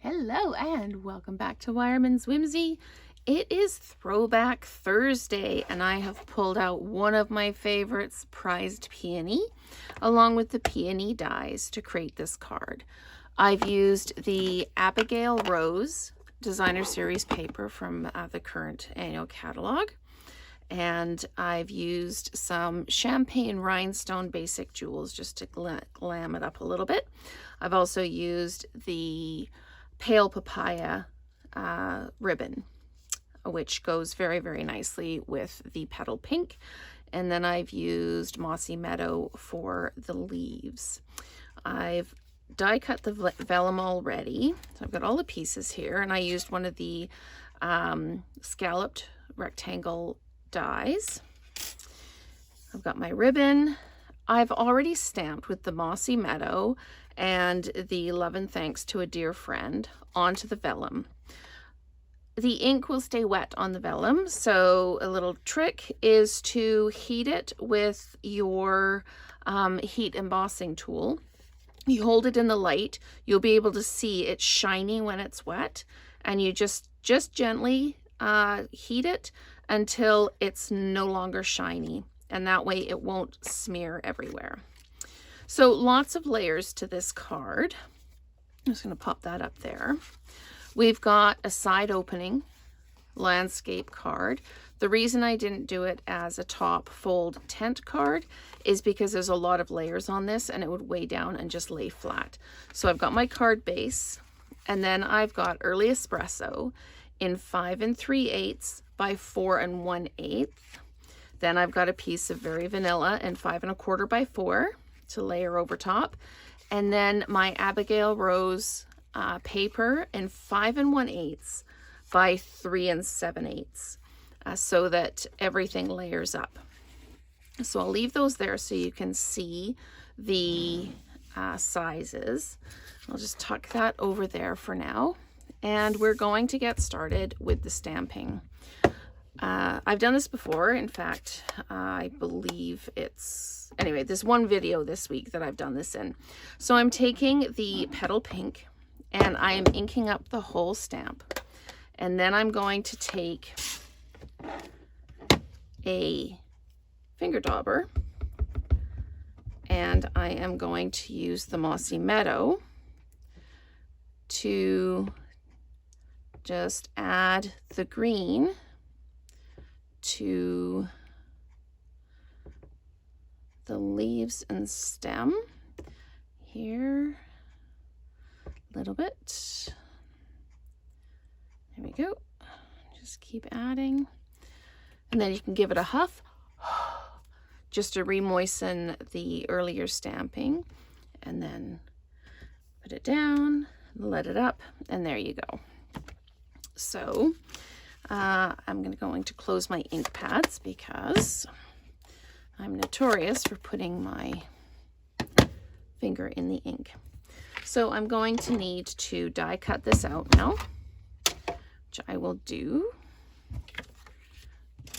Hello and welcome back to Wireman's Whimsy. It is Throwback Thursday and I have pulled out one of my favorites, Prized Peony, along with the Peony dies to create this card. I've used the Abigail Rose Designer Series paper from the current annual catalog. And I've used some champagne rhinestone basic jewels just to glam it up a little bit. I've also used the pale papaya ribbon, which goes very, very nicely with the petal pink. And then I've used Mossy Meadow for the leaves. I've die cut the vellum already. So I've got all the pieces here, and I used one of the scalloped rectangle dies. I've got my ribbon. I've already stamped with the Mossy Meadow and the Love and Thanks to a Dear Friend onto the vellum. The ink will stay wet on the vellum, so a little trick is to heat it with your heat embossing tool. You hold it in the light, you'll be able to see it's shiny when it's wet, and you just gently heat it until it's no longer shiny, and that way it won't smear everywhere. So lots of layers to this card. I'm just going to pop that up there. We've got a side opening landscape card. The reason I didn't do it as a top fold tent card is because there's a lot of layers on this and it would weigh down and just lay flat. So I've got my card base, and then I've got Early Espresso in 5 3/8 by 4 1/8. Then I've got a piece of Very Vanilla in 5 1/4 by 4 to layer over top. And then my Abigail Rose paper in 5 1/8 by 3 7/8 so that everything layers up. So I'll leave those there so you can see the sizes. I'll just tuck that over there for now. And we're going to get started with the stamping. I've done this before. In fact, I believe anyway, there's one video this week that I've done this in. So I'm taking the petal pink and I am inking up the whole stamp. And then I'm going to take a finger dauber and I am going to use the Mossy Meadow to just add the green to the leaves and stem here a little bit. There we go. Just keep adding, and then you can give it a huff just to re-moisten the earlier stamping, and then put it down, let it up, and there you go. So I'm going to close my ink pads because I'm notorious for putting my finger in the ink. So I'm going to need to die cut this out now, which I will do.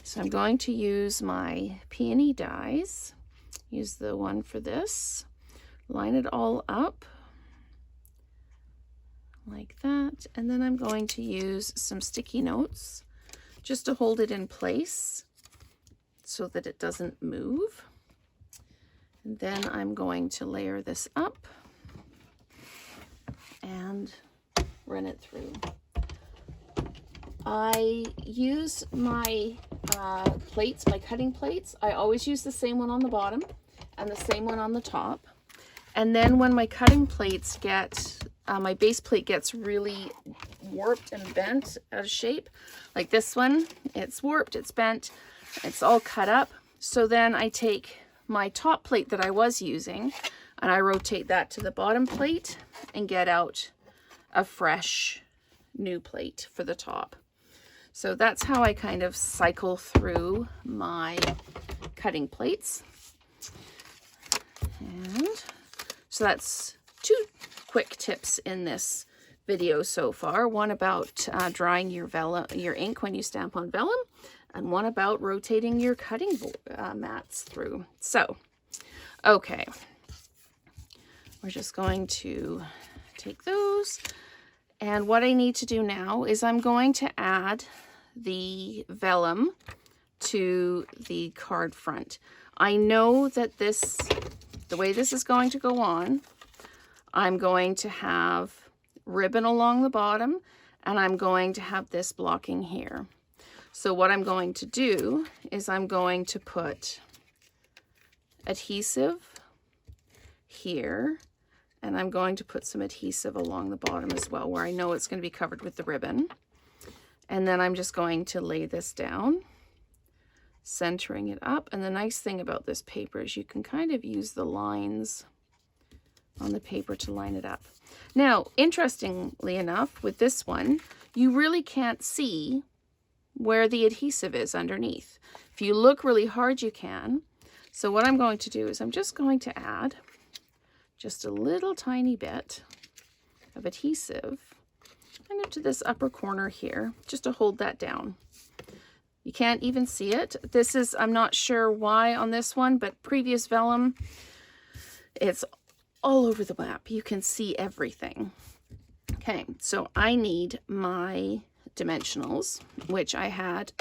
So I'm going to use my Peony dies, use the one for this, line it all up like that, and then I'm going to use some sticky notes just to hold it in place so that it doesn't move. And then I'm going to layer this up and run it through. I use my plates, my cutting plates. I always use the same one on the bottom and the same one on the top. And then when my cutting plates get, my base plate gets really warped and bent out of shape, like this one, it's warped, it's bent, it's all cut up. So then I take my top plate that I was using and I rotate that to the bottom plate and get out a fresh new plate for the top. So that's how I kind of cycle through my cutting plates. And so that's 2 quick tips in this video so far. One about drying your ink when you stamp on vellum, and one about rotating your cutting mats through. So, okay, we're just going to take those And what I need to do now is I'm going to add the vellum to the card front. I know that the way this is going to go on, I'm going to have ribbon along the bottom, and I'm going to have this blocking here. So what I'm going to do is I'm going to put adhesive here, and I'm going to put some adhesive along the bottom as well, where I know it's going to be covered with the ribbon. And then I'm just going to lay this down, centering it up. And the nice thing about this paper is you can kind of use the lines on the paper to line it up. Now, interestingly enough, with this one, you really can't see where the adhesive is underneath. If you look really hard, you can. So what I'm going to do is I'm just going to add just a little tiny bit of adhesive kind of to this upper corner here, just to hold that down. You can't even see it. This is, I'm not sure why on this one, but previous vellum, it's all over the map. You can see everything. Okay, so I need my dimensionals, which I had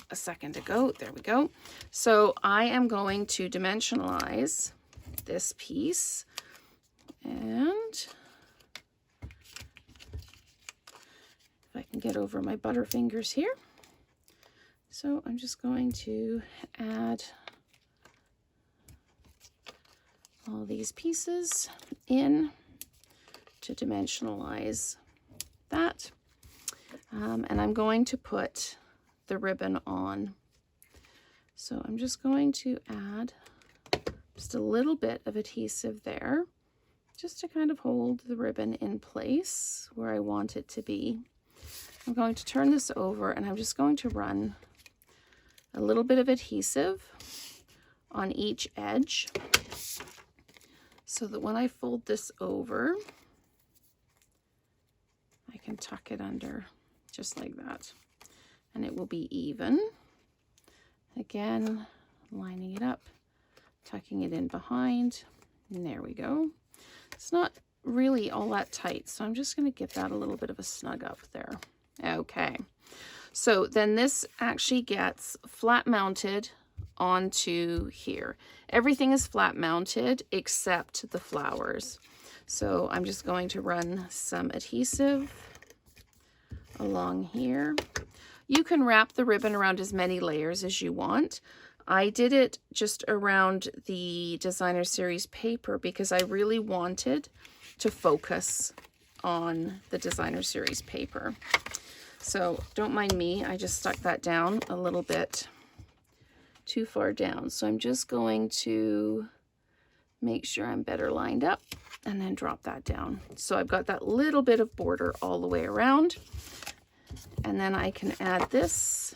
a second ago. There we go. So I am going to dimensionalize this piece, and if I can get over my butterfingers here. So I'm just going to add all these pieces in to dimensionalize that. And I'm going to put the ribbon on. So I'm just going to add just a little bit of adhesive there, just to kind of hold the ribbon in place where I want it to be. I'm going to turn this over, and I'm just going to run a little bit of adhesive on each edge so that when I fold this over, I can tuck it under just like that, and it will be even. Again, lining it up, tucking it in behind, and there we go. It's not really all that tight, so I'm just going to give that a little bit of a snug up there. Okay, so then this actually gets flat mounted onto here. Everything is flat mounted except the flowers. So I'm just going to run some adhesive along here. You can wrap the ribbon around as many layers as you want. I did it just around the designer series paper because I really wanted to focus on the designer series paper. So don't mind me, I just stuck that down a little bit too far down. So I'm just going to make sure I'm better lined up and then drop that down. So I've got that little bit of border all the way around. And then I can add this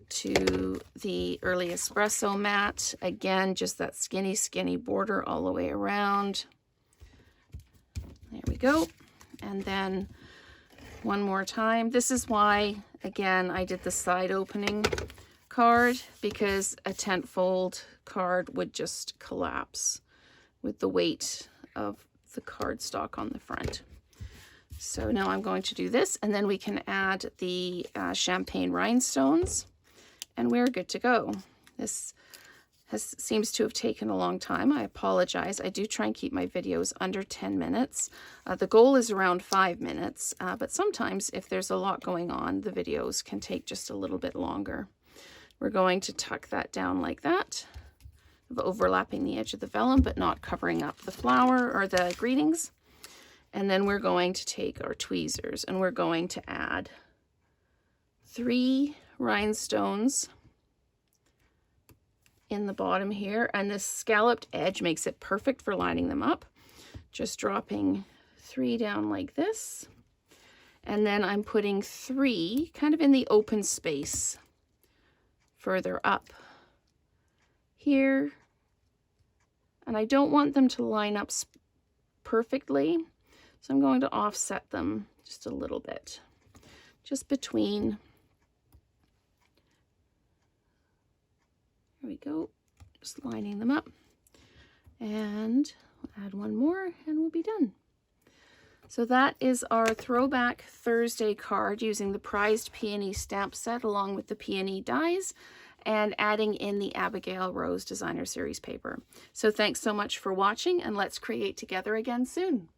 to the early espresso mat. Again, just that skinny border all the way around. There we go. And then one more time. This is why, again, I did the side opening card, because a tent fold card would just collapse with the weight of the cardstock on the front. So now I'm going to do this, and then we can add the champagne rhinestones, and we're good to go. This seems to have taken a long time. I apologize. I do try and keep my videos under 10 minutes. The goal is around 5 minutes, but sometimes if there's a lot going on, the videos can take just a little bit longer. We're going to tuck that down like that, overlapping the edge of the vellum, but not covering up the flower or the greetings. And then we're going to take our tweezers, and we're going to add 3 rhinestones in the bottom here, and this scalloped edge makes it perfect for lining them up. Just dropping 3 down like this, and then I'm putting 3 kind of in the open space further up here, and I don't want them to line up perfectly, so I'm going to offset them just a little bit, just between. There we go, just lining them up. And we'll add one more and we'll be done. So that is our Throwback Thursday card using the Prized Peony stamp set along with the Peony dies and adding in the Abigail Rose Designer Series paper. So thanks so much for watching, and let's create together again soon.